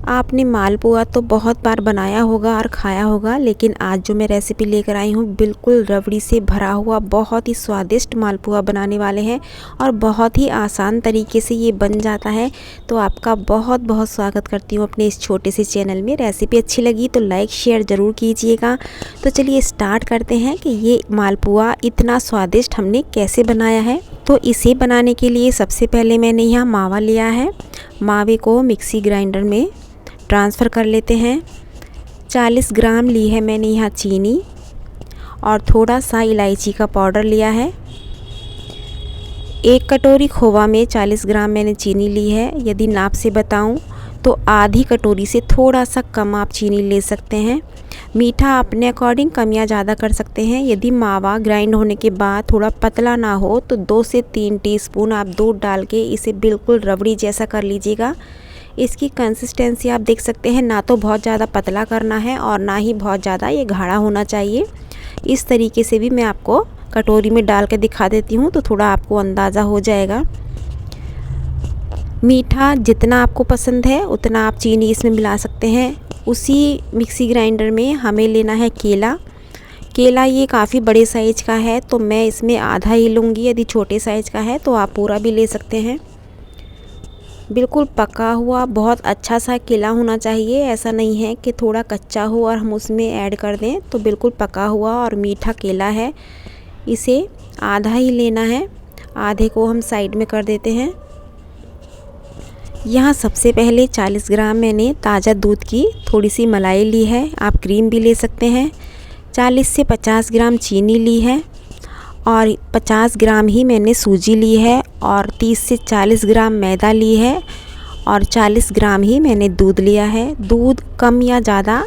आपने मालपुआ तो बहुत बार बनाया होगा और खाया होगा, लेकिन आज जो मैं रेसिपी लेकर आई हूँ बिल्कुल रबड़ी से भरा हुआ बहुत ही स्वादिष्ट मालपुआ बनाने वाले हैं और बहुत ही आसान तरीके से ये बन जाता है। तो आपका बहुत बहुत स्वागत करती हूँ अपने इस छोटे से चैनल में। रेसिपी अच्छी लगी तो लाइक शेयर ज़रूर कीजिएगा। तो चलिए स्टार्ट करते हैं कि ये मालपुआ इतना स्वादिष्ट हमने कैसे बनाया है। तो इसे बनाने के लिए सबसे पहले मैंने यहाँ मावा लिया है। मावे को मिक्सी ग्राइंडर में ट्रांसफ़र कर लेते हैं। 40 ग्राम ली है मैंने यहाँ चीनी और थोड़ा सा इलायची का पाउडर लिया है। 1 कटोरी खोवा में 40 ग्राम मैंने चीनी ली है। यदि नाप से बताऊं तो आधी कटोरी से थोड़ा सा कम आप चीनी ले सकते हैं। मीठा अपने अकॉर्डिंग कम या ज़्यादा कर सकते हैं। यदि मावा ग्राइंड होने के बाद थोड़ा पतला ना हो तो 2 से 3 टीस्पून आप दूध डाल के इसे बिल्कुल रबड़ी जैसा कर लीजिएगा। इसकी कंसिस्टेंसी आप देख सकते हैं, ना तो बहुत ज़्यादा पतला करना है और ना ही बहुत ज़्यादा ये गाढ़ा होना चाहिए। इस तरीके से भी मैं आपको कटोरी में डाल के दिखा देती हूँ तो थोड़ा आपको अंदाज़ा हो जाएगा। मीठा जितना आपको पसंद है उतना आप चीनी इसमें मिला सकते हैं। उसी मिक्सी ग्राइंडर में हमें लेना है केला ये काफ़ी बड़े साइज़ का है तो मैं इसमें आधा ही लूँगी। यदि छोटे साइज़ का है तो आप पूरा भी ले सकते हैं। बिल्कुल पका हुआ बहुत अच्छा सा केला होना चाहिए। ऐसा नहीं है कि थोड़ा कच्चा हो और हम उसमें ऐड कर दें। तो बिल्कुल पका हुआ और मीठा केला है, इसे आधा ही लेना है। आधे को हम साइड में कर देते हैं। यहाँ सबसे पहले 40 ग्राम मैंने ताज़ा दूध की थोड़ी सी मलाई ली है, आप क्रीम भी ले सकते हैं। 40 से 50 ग्राम चीनी ली है और 50 ग्राम ही मैंने सूजी ली है और 30 से 40 ग्राम मैदा ली है और 40 ग्राम ही मैंने दूध लिया है। दूध कम या ज़्यादा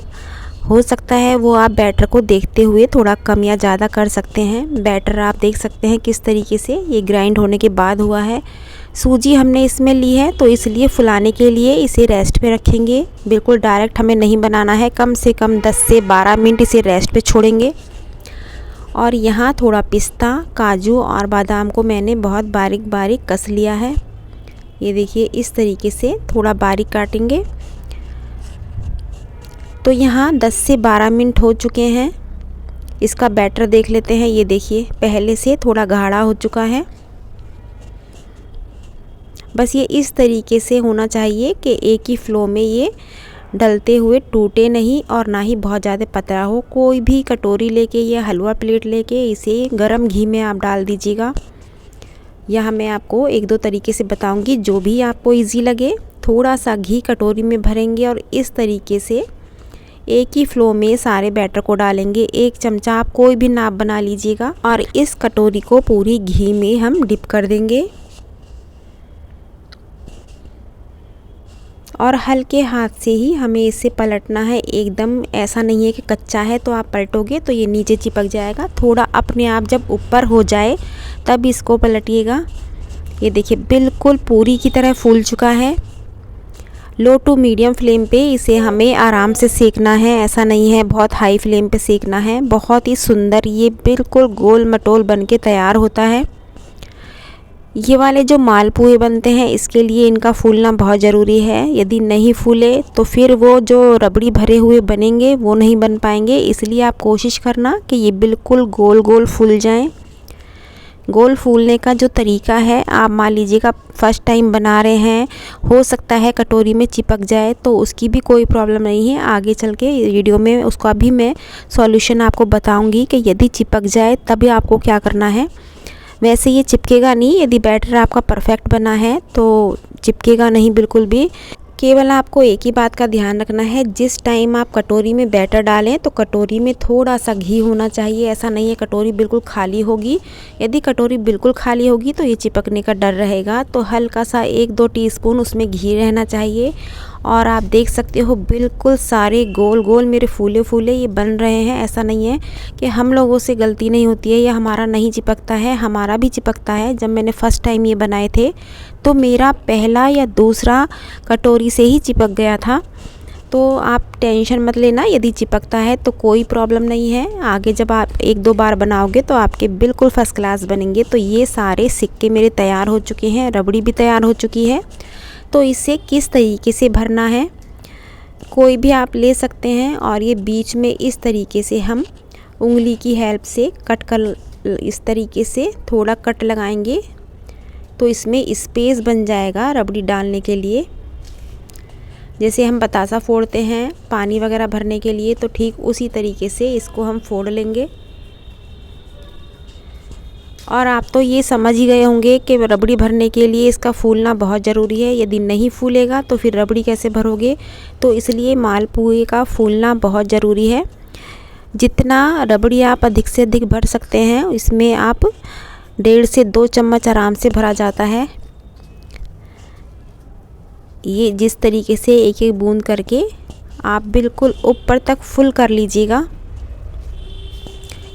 हो सकता है, वो आप बैटर को देखते हुए थोड़ा कम या ज़्यादा कर सकते हैं। बैटर आप देख सकते हैं किस तरीके से ये ग्राइंड होने के बाद हुआ है। सूजी हमने इसमें ली है तो इसलिए फुलाने के लिए इसे रेस्ट पे रखेंगे। बिल्कुल डायरेक्ट हमें नहीं बनाना है, कम से कम 10 से 12 मिनट इसे रेस्ट पे छोड़ेंगे। और यहाँ थोड़ा पिस्ता, काजू और बादाम को मैंने बहुत बारीक बारीक कस लिया है। ये देखिए इस तरीके से थोड़ा बारीक काटेंगे। तो यहाँ 10 से 12 मिनट हो चुके हैं। इसका बैटर देख लेते हैं। ये देखिए पहले से थोड़ा गाढ़ा हो चुका है। बस ये इस तरीके से होना चाहिए कि एक ही फ्लो में ये डलते हुए टूटे नहीं और ना ही बहुत ज़्यादा पतला हो। कोई भी कटोरी लेके या हलवा प्लेट लेके इसे गरम घी में आप डाल दीजिएगा। यहाँ मैं आपको 1-2 तरीके से बताऊंगी, जो भी आपको इजी लगे। थोड़ा सा घी कटोरी में भरेंगे और इस तरीके से एक ही फ्लो में सारे बैटर को डालेंगे। 1 चमचा आप कोई भी नाप बना लीजिएगा और इस कटोरी को पूरी घी में हम डिप कर देंगे और हल्के हाथ से ही हमें इसे पलटना है। एकदम ऐसा नहीं है कि कच्चा है तो आप पलटोगे तो ये नीचे चिपक जाएगा। थोड़ा अपने आप जब ऊपर हो जाए तब इसको पलटिएगा। ये देखिए बिल्कुल पूरी की तरह फूल चुका है। लो टू मीडियम फ्लेम पे इसे हमें आराम से सेकना है, ऐसा नहीं है बहुत हाई फ्लेम पे सेकना है। बहुत ही सुंदर ये बिल्कुल गोल मटोल बन के तैयार होता है। ये वाले जो मालपुए बनते हैं इसके लिए इनका फूलना बहुत ज़रूरी है। यदि नहीं फूले तो फिर वो जो रबड़ी भरे हुए बनेंगे वो नहीं बन पाएंगे। इसलिए आप कोशिश करना कि ये बिल्कुल गोल गोल फूल जाएं। गोल फूलने का जो तरीका है, आप मान लीजिएगा फर्स्ट टाइम बना रहे हैं, हो सकता है कटोरी में चिपक जाए तो उसकी भी कोई प्रॉब्लम नहीं है। आगे चल के वीडियो में उसका भी मैं सॉल्यूशन आपको बताऊंगी कि यदि चिपक जाए तभी आपको क्या करना है। वैसे ये चिपकेगा नहीं, यदि बैटर आपका परफेक्ट बना है तो चिपकेगा नहीं बिल्कुल भी। केवल आपको एक ही बात का ध्यान रखना है, जिस टाइम आप कटोरी में बैटर डालें तो कटोरी में थोड़ा सा घी होना चाहिए। ऐसा नहीं है कटोरी बिल्कुल खाली होगी। यदि कटोरी बिल्कुल खाली होगी तो ये चिपकने का डर रहेगा। तो हल्का सा 1-2 टीस्पून उसमें घी रहना चाहिए। और आप देख सकते हो बिल्कुल सारे गोल गोल मेरे फूले फूले ये बन रहे हैं। ऐसा नहीं है कि हम लोगों से गलती नहीं होती है या हमारा नहीं चिपकता है, हमारा भी चिपकता है। जब मैंने फ़र्स्ट टाइम ये बनाए थे तो मेरा पहला या दूसरा कटोरी से ही चिपक गया था। तो आप टेंशन मत लेना, यदि चिपकता है तो कोई प्रॉब्लम नहीं है। आगे जब आप 1-2 बार बनाओगे तो आपके बिल्कुल फ़र्स्ट क्लास बनेंगे। तो ये सारे सिक्के मेरे तैयार हो चुके हैं, रबड़ी भी तैयार हो चुकी है। तो इसे किस तरीके से भरना है कोई भी आप ले सकते हैं और ये बीच में इस तरीके से हम उंगली की हेल्प से कट कर, इस तरीके से थोड़ा कट लगाएंगे तो इसमें स्पेस बन जाएगा रबड़ी डालने के लिए। जैसे हम बतासा फोड़ते हैं पानी वगैरह भरने के लिए, तो ठीक उसी तरीके से इसको हम फोड़ लेंगे। और आप तो ये समझ ही गए होंगे कि रबड़ी भरने के लिए इसका फूलना बहुत ज़रूरी है। यदि नहीं फूलेगा तो फिर रबड़ी कैसे भरोगे, तो इसलिए मालपुए का फूलना बहुत ज़रूरी है। जितना रबड़ी आप अधिक से अधिक भर सकते हैं, इसमें आप 1.5 से 2 चम्मच आराम से भरा जाता है। ये जिस तरीके से एक एक बूंद करके आप बिल्कुल ऊपर तक फुल कर लीजिएगा।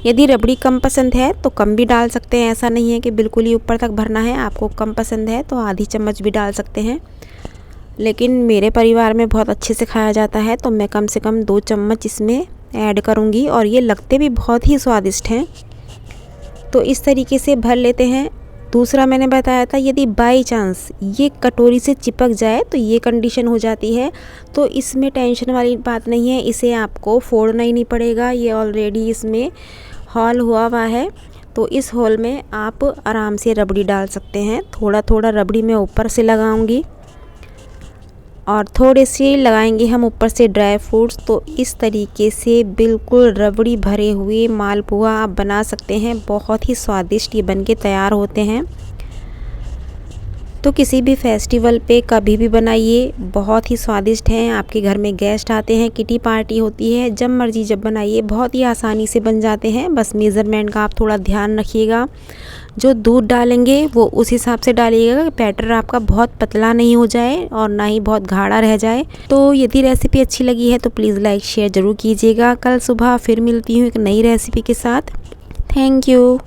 यदि रबड़ी कम पसंद है तो कम भी डाल सकते हैं, ऐसा नहीं है कि बिल्कुल ही ऊपर तक भरना है। आपको कम पसंद है तो आधी चम्मच भी डाल सकते हैं, लेकिन मेरे परिवार में बहुत अच्छे से खाया जाता है तो मैं कम से कम 2 चम्मच इसमें ऐड करूँगी। और ये लगते भी बहुत ही स्वादिष्ट हैं। तो इस तरीके से भर लेते हैं। दूसरा मैंने बताया था, यदि बाई चांस ये कटोरी से चिपक जाए तो ये कंडीशन हो जाती है, तो इसमें टेंशन वाली बात नहीं है, इसे आपको फोड़ना ही नहीं पड़ेगा। ये ऑलरेडी इसमें हॉल हुआ है, तो इस हॉल में आप आराम से रबड़ी डाल सकते हैं। थोड़ा थोड़ा रबड़ी मैं ऊपर से लगाऊंगी और थोड़े से लगाएंगे हम ऊपर से ड्राई फ्रूट्स। तो इस तरीके से बिल्कुल रबड़ी भरे हुए मालपुआ आप बना सकते हैं। बहुत ही स्वादिष्ट ये बनके तैयार होते हैं। तो किसी भी फेस्टिवल पे कभी भी बनाइए, बहुत ही स्वादिष्ट हैं। आपके घर में गेस्ट आते हैं, किटी पार्टी होती है, जब मर्जी जब बनाइए, बहुत ही आसानी से बन जाते हैं। बस मेज़रमेंट का आप थोड़ा ध्यान रखिएगा। जो दूध डालेंगे वो उस हिसाब से डालिएगा कि बैटर आपका बहुत पतला नहीं हो जाए और ना ही बहुत गाढ़ा रह जाए। तो यदि रेसिपी अच्छी लगी है तो प्लीज़ लाइक शेयर ज़रूर कीजिएगा। कल सुबह फिर मिलती हूँ एक नई रेसिपी के साथ। Thank you.